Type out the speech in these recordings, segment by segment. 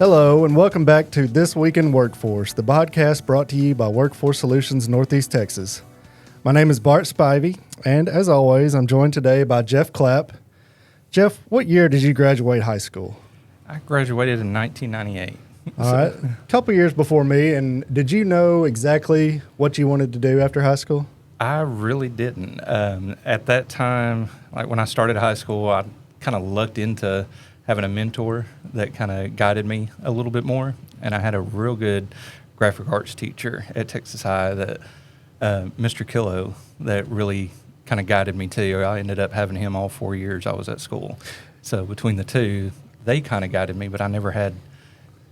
Hello, and welcome back to This Week in Workforce, the podcast brought to you by Workforce Solutions Northeast Texas. My name is Bart Spivey, and as always, I'm joined today by Jeff Clapp. Jeff, what year did you graduate high school? I graduated in 1998. All right, a couple years before me, and did you know exactly what you wanted to do after high school? I really didn't. At that time, like when I started high school, I kind of lucked into having a mentor that kind of guided me a little bit more. And I had a real good graphic arts teacher at Texas High, that Mr. Killo, that really kind of guided me too. I ended up having him all 4 years I was at school. So between the two, they kind of guided me, but I never had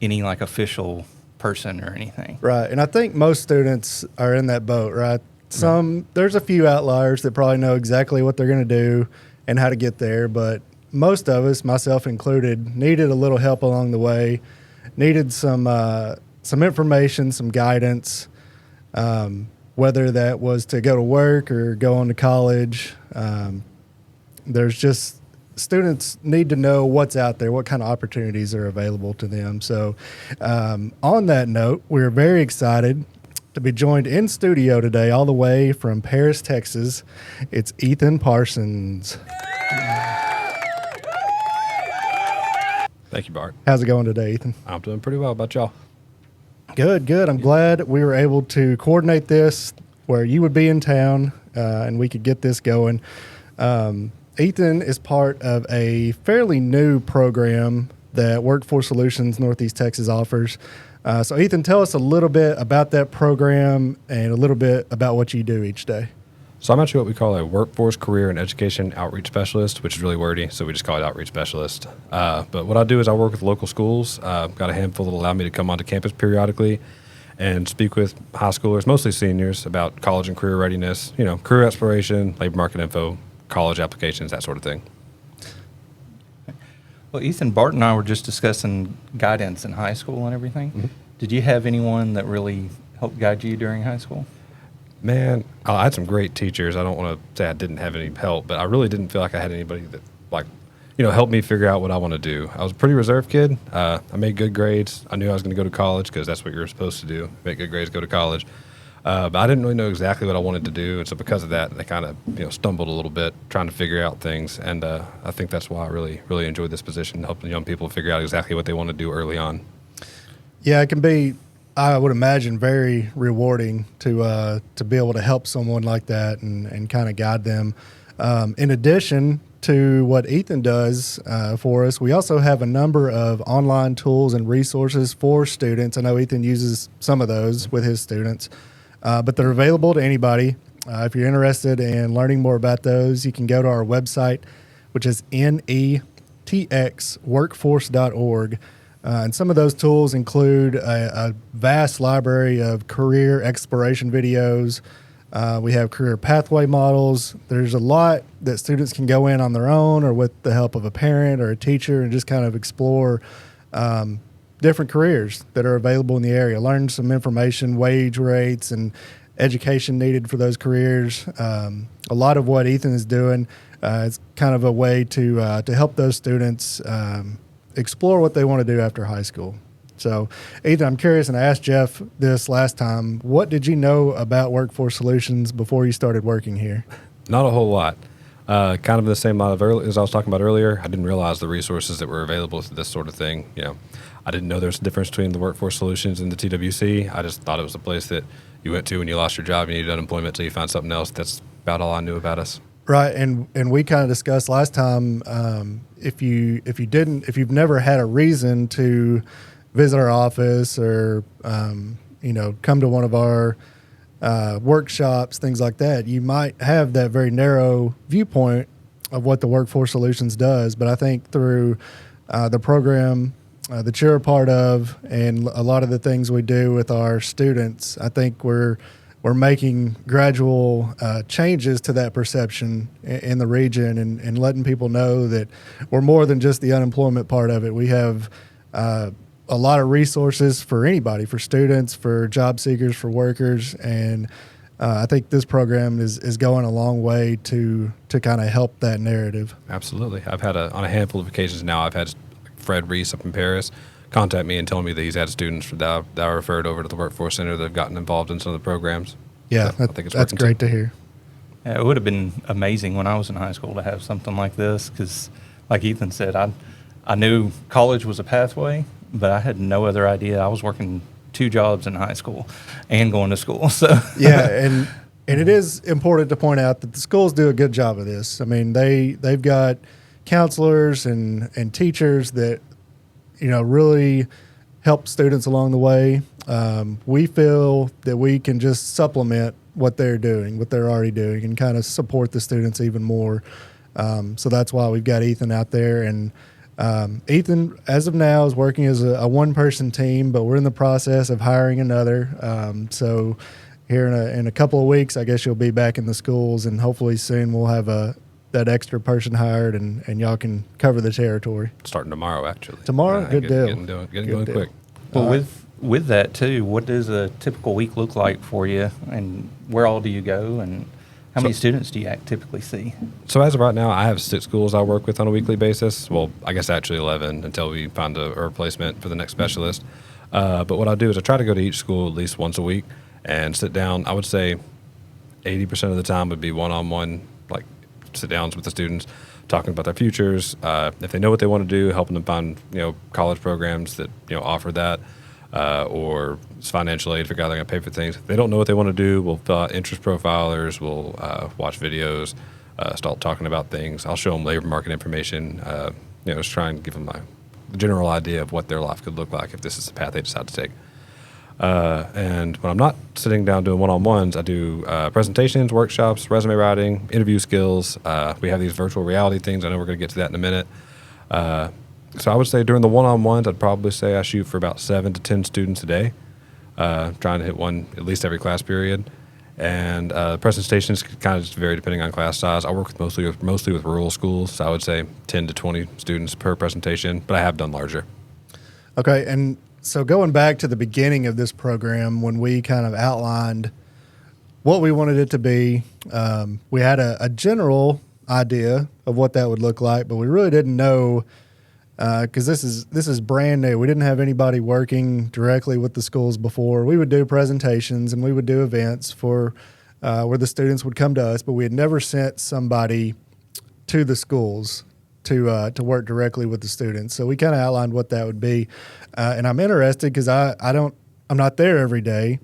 any like official person or anything. Right, and I think most students are in that boat, right? There's a few outliers that probably know exactly what they're going to do and how to get there, but most of us, myself included, needed a little help along the way, needed some information, some guidance, whether that was to go to work or go on to college. There's just students need to know what's out there, what kind of opportunities are available to them. So on that note, we're very excited to be joined in studio today all the way from Paris, Texas. It's Ethan Parsons. Thank you, Bart. How's it going today, Ethan? I'm doing pretty well. About y'all? Good. I'm glad we were able to coordinate this where you would be in town and we could get this going. Ethan is part of a fairly new program that Workforce Solutions Northeast Texas offers. So, Ethan, tell us a little bit about that program and a little bit about what you do each day. So I'm actually what we call a workforce, career, and education outreach specialist, which is really wordy, so we just call it outreach specialist. But what I do is I work with local schools. Got a handful that allow me to come onto campus periodically and speak with high schoolers, mostly seniors, about college and career readiness, career exploration, labor market info, college applications, that sort of thing. Well, Ethan, Bart and I were just discussing guidance in high school and everything. Mm-hmm. Did you have anyone that really helped guide you during high school? Man, I had some great teachers. I don't want to say I didn't have any help, but I really didn't feel like I had anybody that, helped me figure out what I want to do. I was a pretty reserved kid. I made good grades. I knew I was going to go to college because that's what you're supposed to do, make good grades, go to college. But I didn't really know exactly what I wanted to do, and so because of that, I kind of stumbled a little bit trying to figure out things. And I think that's why I really enjoyed this position, helping young people figure out exactly what they want to do early on. Yeah, it can be, I would imagine, very rewarding to be able to help someone like that and kind of guide them. In addition to what Ethan does for us, we also have a number of online tools and resources for students. I know Ethan uses some of those with his students, but they're available to anybody. If you're interested in learning more about those, you can go to our website, which is netxworkforce.org. And some of those tools include a vast library of career exploration videos. We have career pathway models. There's a lot that students can go in on their own or with the help of a parent or a teacher and just kind of explore different careers that are available in the area. Learn some information, wage rates, and education needed for those careers. A lot of what Ethan is doing is kind of a way to help those students explore what they want to do after high school. So, Ethan, I'm curious, and I asked Jeff this last time, what did you know about Workforce Solutions before you started working here? Not a whole lot. Kind of the same line as I was talking about earlier. I didn't realize the resources that were available to this sort of thing. I didn't know there's a difference between the Workforce Solutions and the TWC. I just thought it was a place that you went to when you lost your job, you needed unemployment until you found something else. That's about all I knew about us. Right, and we kind of discussed last time, if you've never had a reason to visit our office or come to one of our workshops, things like that, you might have that very narrow viewpoint of what the Workforce Solutions does. But I think through the program that you're a part of and a lot of the things we do with our students, I think we're making gradual changes to that perception in the region and letting people know that we're more than just the unemployment part of it. We have a lot of resources for anybody, for students, for job seekers, for workers, and I think this program is going a long way to kind of help that narrative. Absolutely. I've had on a handful of occasions now, I've had Fred Reese up in Paris contact me and tell me that he's had students that are referred over to the Workforce Center that have gotten involved in some of the programs. Yeah, So I think it's that's working great too. to hear. Yeah, it would have been amazing when I was in high school to have something like this because, like Ethan said, I knew college was a pathway, but I had no other idea. I was working 2 jobs in high school and going to school. So Yeah, and it is important to point out that the schools do a good job of this. I mean, they've got counselors and teachers that really help students along the way. We feel that we can just supplement what they're doing, what they're already doing, and kind of support the students even more. So that's why we've got Ethan out there. And Ethan, as of now, is working as a one-person team, but we're in the process of hiring another. So here in a couple of weeks, I guess you'll be back in the schools, and hopefully soon we'll have that extra person hired, and y'all can cover the territory. Starting tomorrow, actually. Tomorrow? Good deal. Getting Good going deal. quick. well, All right. with that too, what does a typical week look like for you, and where all do you go, and how many students do you typically see? So as of right now, I have 6 schools I work with on a weekly basis. Well, I guess actually 11 until we find a replacement for the next specialist. But what I do is I try to go to each school at least once a week and sit down. I would say 80% of the time would be one-on-one, like sit-downs with the students, talking about their futures. If they know what they want to do, helping them find college programs that offer that. Or financial aid, figure out they're going to pay for things. If they don't know what they want to do, we'll fill out interest profilers, we'll watch videos, start talking about things. I'll show them labor market information, just try and give them a general idea of what their life could look like if this is the path they decide to take. And when I'm not sitting down doing one-on-ones, I do presentations, workshops, resume writing, interview skills. We have these virtual reality things. I know we're going to get to that in a minute. So I would say during the one-on-ones, I'd probably say I shoot for about 7 to 10 students a day, trying to hit one at least every class period. And presentations kind of just vary depending on class size. I work with mostly with rural schools, so I would say 10 to 20 students per presentation, but I have done larger. Okay, and so going back to the beginning of this program, when we kind of outlined what we wanted it to be, we had a general idea of what that would look like, but we really didn't know, because this is brand new. We didn't have anybody working directly with the schools before. We would do presentations and we would do events for where the students would come to us, but we had never sent somebody to the schools to work directly with the students. So we kind of outlined what that would be, and I'm interested because I'm not there every day.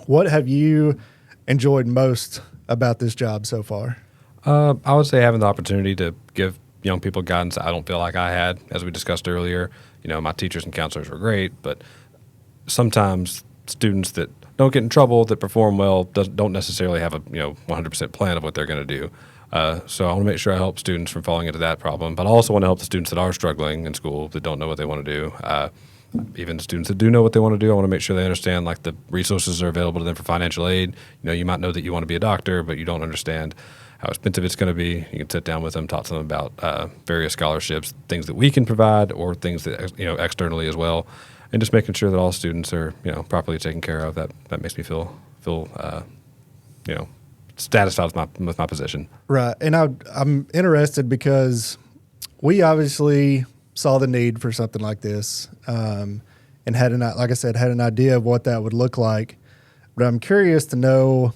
What have you enjoyed most about this job so far? I would say having the opportunity to give young people guidance I don't feel like I had, as we discussed earlier. My teachers and counselors were great, but sometimes students that don't get in trouble, that perform well, don't necessarily have a 100% plan of what they're going to do. So I want to make sure I help students from falling into that problem, but I also want to help the students that are struggling in school, that don't know what they want to do. Even students that do know what they want to do, I want to make sure they understand like the resources are available to them for financial aid. You might know that you want to be a doctor, but you don't understand how expensive it's going to be. You can sit down with them, talk to them about various scholarships, things that we can provide, or things that externally as well, and just making sure that all students are properly taken care of. That makes me feel satisfied with my position. Right, and I'm interested because we obviously saw the need for something like this, and had an idea of what that would look like. But I'm curious to know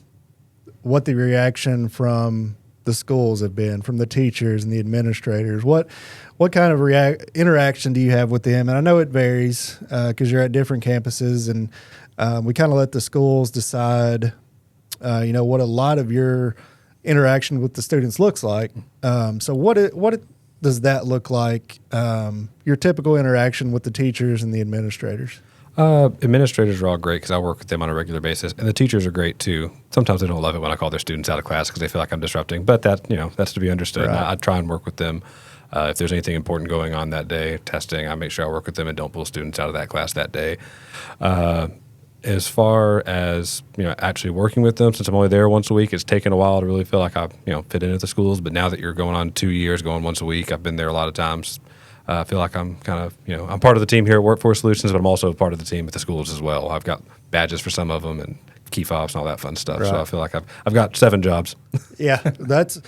what the reaction from the schools have been, from the teachers and the administrators. What kind of interaction do you have with them? And I know it varies because you're at different campuses, and we kind of let the schools decide, what a lot of your interaction with the students looks like. So what does that look like? Your typical interaction with the teachers and the administrators? Administrators are all great because I work with them on a regular basis, and the teachers are great too. Sometimes they don't love it when I call their students out of class because they feel like I'm disrupting, but that's to be understood. Right. I try and work with them. If there's anything important going on that day, testing, I make sure I work with them and don't pull students out of that class that day. As far as actually working with them, since I'm only there once a week, it's taken a while to really feel like I fit in at the schools. But now that you're going on 2 years, going once a week, I've been there a lot of times. I feel like I'm kind of, I'm part of the team here at Workforce Solutions, but I'm also part of the team at the schools as well. I've got badges for some of them and key fobs and all that fun stuff. Right. So I feel like I've got 7 jobs. Yeah, that's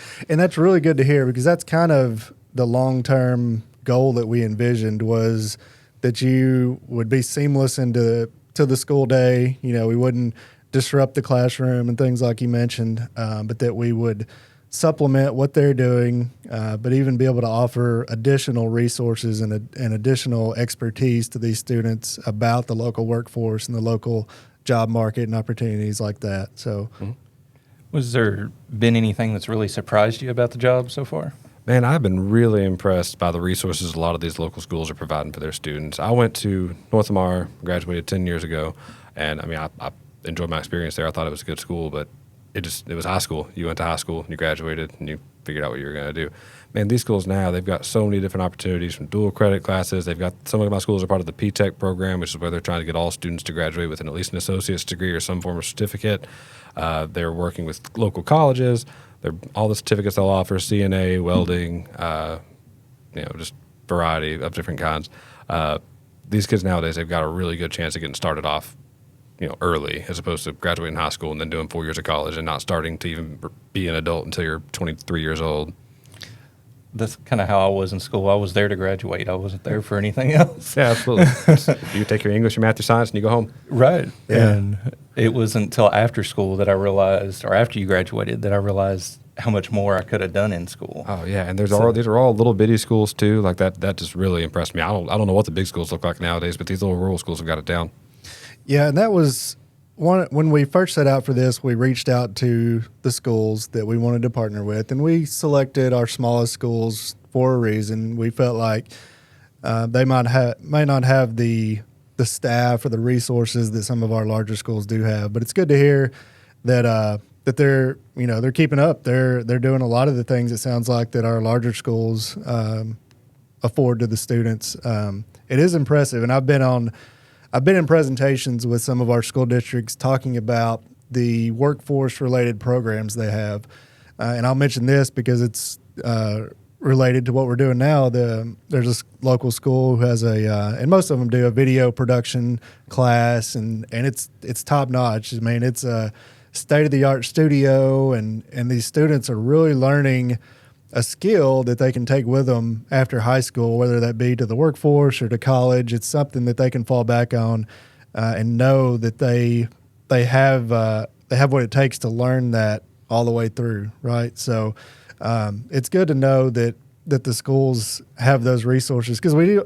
really good to hear because that's kind of the long-term goal that we envisioned was that you would be seamless to the school day. You know, we wouldn't disrupt the classroom and things like you mentioned, but that we would supplement what they're doing, but even be able to offer additional resources and additional expertise to these students about the local workforce and the local job market and opportunities like that. So, Was there been anything that's really surprised you about the job so far? Man, I've been really impressed by the resources a lot of these local schools are providing for their students. I went to North Lamar, graduated 10 years ago, and I mean, I enjoyed my experience there. I thought it was a good school, but it was high school. You went to high school, and you graduated, and you figured out what you were going to do. Man, these schools now, they've got so many different opportunities from dual credit classes. They've got, some of my schools are part of the P-Tech program, which is where they're trying to get all students to graduate with at least an associate's degree or some form of certificate. They're working with local colleges. All the certificates they'll offer, CNA, welding, just variety of different kinds. These kids nowadays, they've got a really good chance of getting started off, early, as opposed to graduating high school and then doing 4 years of college and not starting to even be an adult until you're 23 years old. That's kind of how I was in school. I was there to graduate. I wasn't there for anything else. Yeah, absolutely. You take your English, your math, your science, and you go home. Right. Yeah. And it wasn't until after school that I realized, or after you graduated, that I realized how much more I could have done in school. Oh yeah, and these are all little bitty schools too. Like that just really impressed me. I don't know what the big schools look like nowadays, but these little rural schools have got it down. yeah, and that was when we first set out for this, we reached out to the schools that we wanted to partner with, and we selected our smallest schools for a reason. We felt like they may not have the staff or the resources that some of our larger schools do have, but it's good to hear that that they're keeping up. They're doing a lot of the things, it sounds like, that our larger schools afford to the students. It is impressive, and I've been in presentations with some of our school districts talking about the workforce-related programs they have. And I'll mention this because it's related to what we're doing now. There's a local school who has and most of them do a video production class, and it's top-notch. I mean, it's a state-of-the-art studio, and these students are really learning a skill that they can take with them after high school, whether that be to the workforce or to college. It's something that they can fall back on and know that they have what it takes to learn that all the way through, right? So it's good to know that the schools have those resources, because we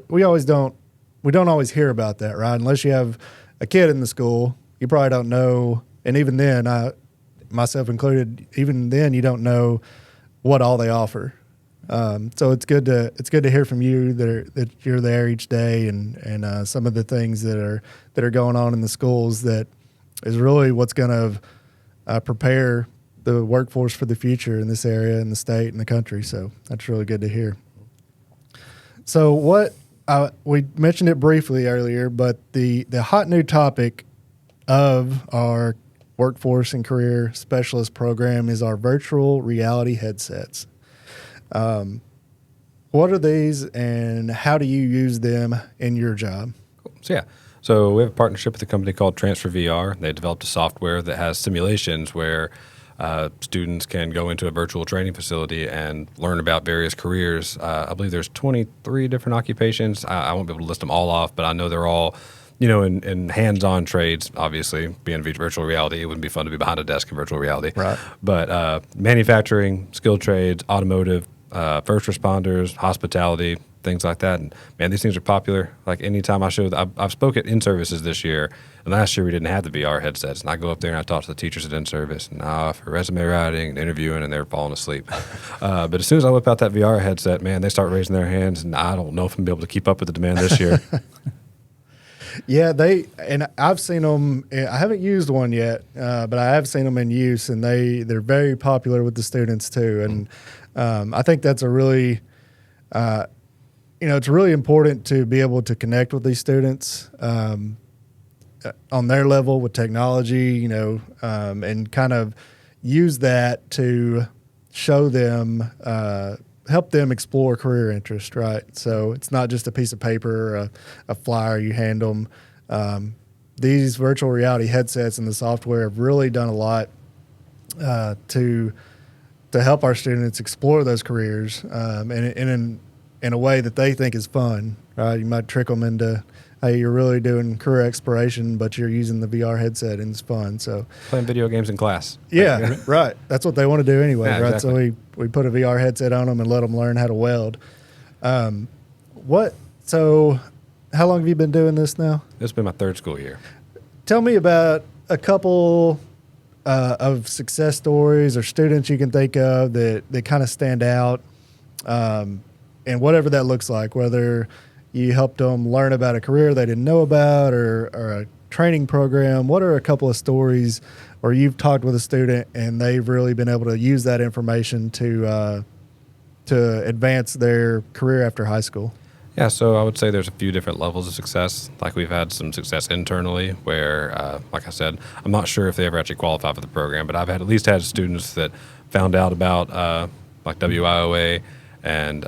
don't always hear about that, right? Unless you have a kid in the school, you probably don't know. And even then, myself included, even then you don't know what all they offer. So it's good to hear from you that you're there each day, and some of the things that are going on in the schools that is really what's going to prepare the workforce for the future in this area, in the state, and the country. So that's really good to hear. So we mentioned it briefly earlier, but the hot new topic of our Workforce and Career Specialist program is our virtual reality headsets. What are these, and how do you use them in your job? So we have a partnership with a company called Transfer VR. They developed a software that has simulations where students can go into a virtual training facility and learn about various careers. I believe there's 23 different occupations. I won't be able to list them all off, but I know they're all in hands-on trades. Obviously, being virtual reality, it wouldn't be fun to be behind a desk in virtual reality. Right. But manufacturing, skilled trades, automotive, first responders, hospitality, things like that. And man, these things are popular. Like anytime I've spoke at in-services this year, and last year we didn't have the VR headsets. And I go up there and I talk to the teachers at in-service and I offer resume writing and interviewing, and they're falling asleep. But as soon as I whip out that VR headset, man, they start raising their hands, and I don't know if I'm going to be able to keep up with the demand this year. Yeah, and I've seen them. I haven't used one yet, but I have seen them in use, and they're very popular with the students too. And I think that's a really, it's really important to be able to connect with these students on their level with technology, and kind of use that to show them. Help them explore career interest, right? So it's not just a piece of paper or a flyer you hand them. These virtual reality headsets and the software have really done a lot to help our students explore those careers. And in a way that they think is fun, right? You might trick them into, hey, you're really doing career exploration, but you're using the VR headset and it's fun. So Playing video games in class. yeah, right. That's what they want to do anyway, Yeah, right? exactly. So we put a VR headset on them and let them learn how to weld. So how long have you been doing this now? This has been my third school year. Tell me about a couple of success stories or students you can think of that kind of stand out, and whatever that looks like, whether you helped them learn about a career they didn't know about or a training program. What are a couple of stories where you've talked with a student and they've really been able to use that information to advance their career after high school? Yeah, so I would say there's a few different levels of success. Like we've had some success internally where, like I said, I'm not sure if they ever actually qualify for the program, but I've at least had students that found out about like WIOA and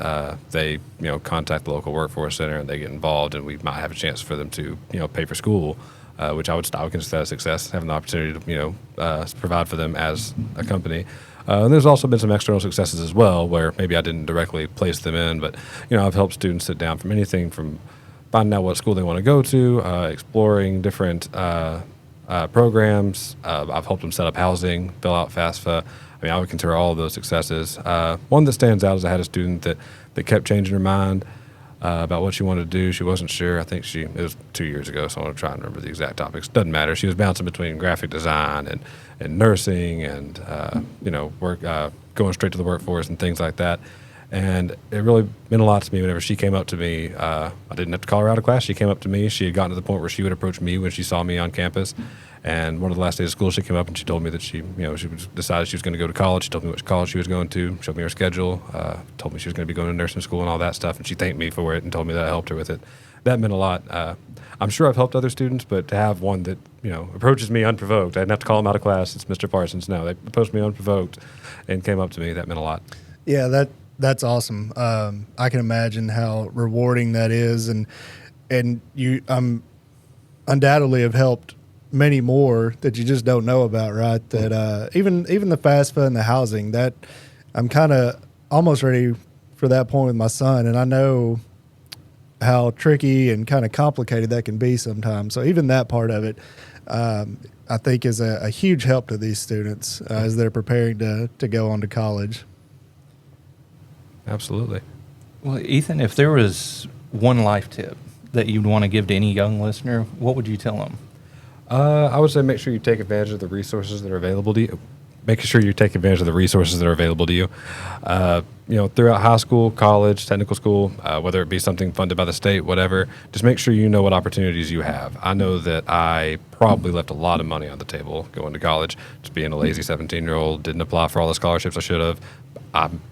they contact the local workforce center and they get involved and we might have a chance for them to pay for school, which I would consider a success, having the opportunity to provide for them as a company. And there's also been some external successes as well where maybe I didn't directly place them in, but I've helped students sit down from anything from finding out what school they want to go to, exploring different programs. I've helped them set up housing, fill out FAFSA. I mean, I would consider all of those successes. One that stands out is I had a student that kept changing her mind about what she wanted to do. She wasn't sure. I think it was 2 years ago, so I want to try and remember the exact topics. Doesn't matter. She was bouncing between graphic design and nursing and work, going straight to the workforce and things like that. And it really meant a lot to me whenever she came up to me. I didn't have to call her out of class. She came up to me. She had gotten to the point where she would approach me when she saw me on campus. And one of the last days of school, she came up and she told me that she decided she was going to go to college. She told me which college she was going to, showed me her schedule, told me she was going to be going to nursing school and all that stuff. And she thanked me for it and told me that I helped her with it. That meant a lot. I'm sure I've helped other students, but to have one that approaches me unprovoked, I didn't have to call him out of class. It's Mr. Parsons. No, they approached me unprovoked and came up to me. That meant a lot. Yeah, that's awesome. I can imagine how rewarding that is, and you undoubtedly have helped many more that you just don't know about, right? That even the FAFSA and the housing, that I'm kind of almost ready for that point with my son, and I know how tricky and kind of complicated that can be sometimes. So even that part of it, I think is a huge help to these students as they're preparing to go on to college. Absolutely. Well, Ethan, if there was one life tip that you'd want to give to any young listener, what would you tell them? I would say make sure you take advantage of the resources that are available to you. Making sure you take advantage of the resources that are available to you. Throughout high school, college, technical school, whether it be something funded by the state, whatever, just make sure you know what opportunities you have. I know that I probably left a lot of money on the table going to college, just being a lazy 17-year-old, didn't apply for all the scholarships I should have.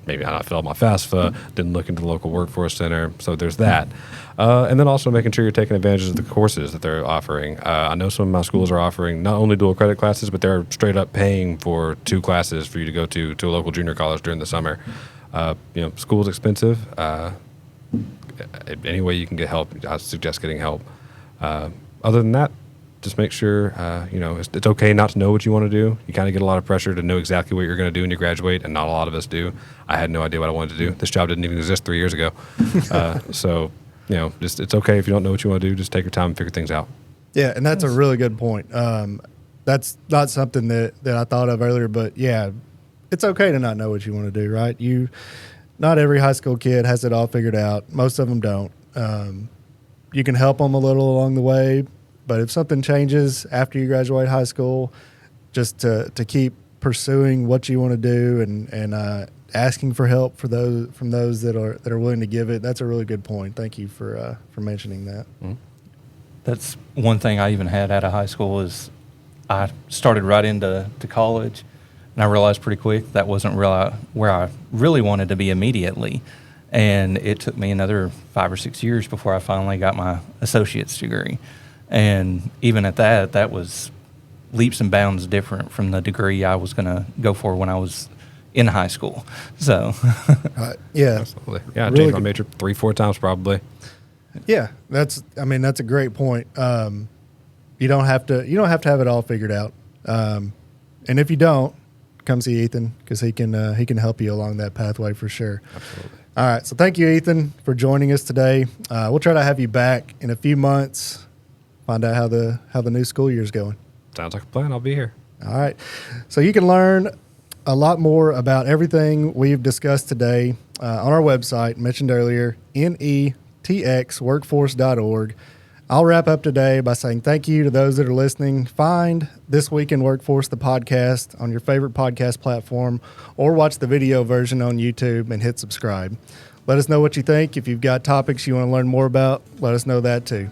Maybe I filled out my FAFSA, didn't look into the local workforce center, so there's that. And then also making sure you're taking advantage of the courses that they're offering. I know some of my schools are offering not only dual credit classes, but they're straight up paying for 2 classes for you to go to a local junior college during the summer. School's expensive. Any way you can get help, I suggest getting help. Other than that, just make sure, it's okay not to know what you want to do. You kind of get a lot of pressure to know exactly what you're going to do when you graduate, and not a lot of us do. I had no idea what I wanted to do. This job didn't even exist 3 years ago. Just it's okay if you don't know what you want to do. Just take your time and figure things out. Yeah, and that's a really good point. That's not something that I thought of earlier, but yeah, it's okay to not know what you want to do, right? Not every high school kid has it all figured out. Most of them don't. You can help them a little along the way, but if something changes after you graduate high school, just to keep pursuing what you want to do and asking for help from those that are willing to give it. That's a really good point. Thank you for mentioning that. Mm-hmm. That's one thing I even had out of high school is I started right into college, and I realized pretty quick that wasn't where I really wanted to be immediately. And it took me another 5 or 6 years before I finally got my associate's degree. And even at that was leaps and bounds different from the degree I was going to go for when I was in high school. So, yeah, absolutely. Yeah, I really changed my major 3-4 times probably. Yeah, that's a great point. You don't have to have it all figured out. And if you don't, come see Ethan because he can help you along that pathway for sure. Absolutely. All right. So thank you, Ethan, for joining us today. We'll try to have you back in a few months, find out how the new school year is going. Sounds like a plan. I'll be here. All right. So you can learn a lot more about everything we've discussed today on our website, mentioned earlier, netxworkforce.org. I'll wrap up today by saying thank you to those that are listening. Find This Week in Workforce, the podcast, on your favorite podcast platform, or watch the video version on YouTube and hit subscribe. Let us know what you think. If you've got topics you want to learn more about, let us know that too.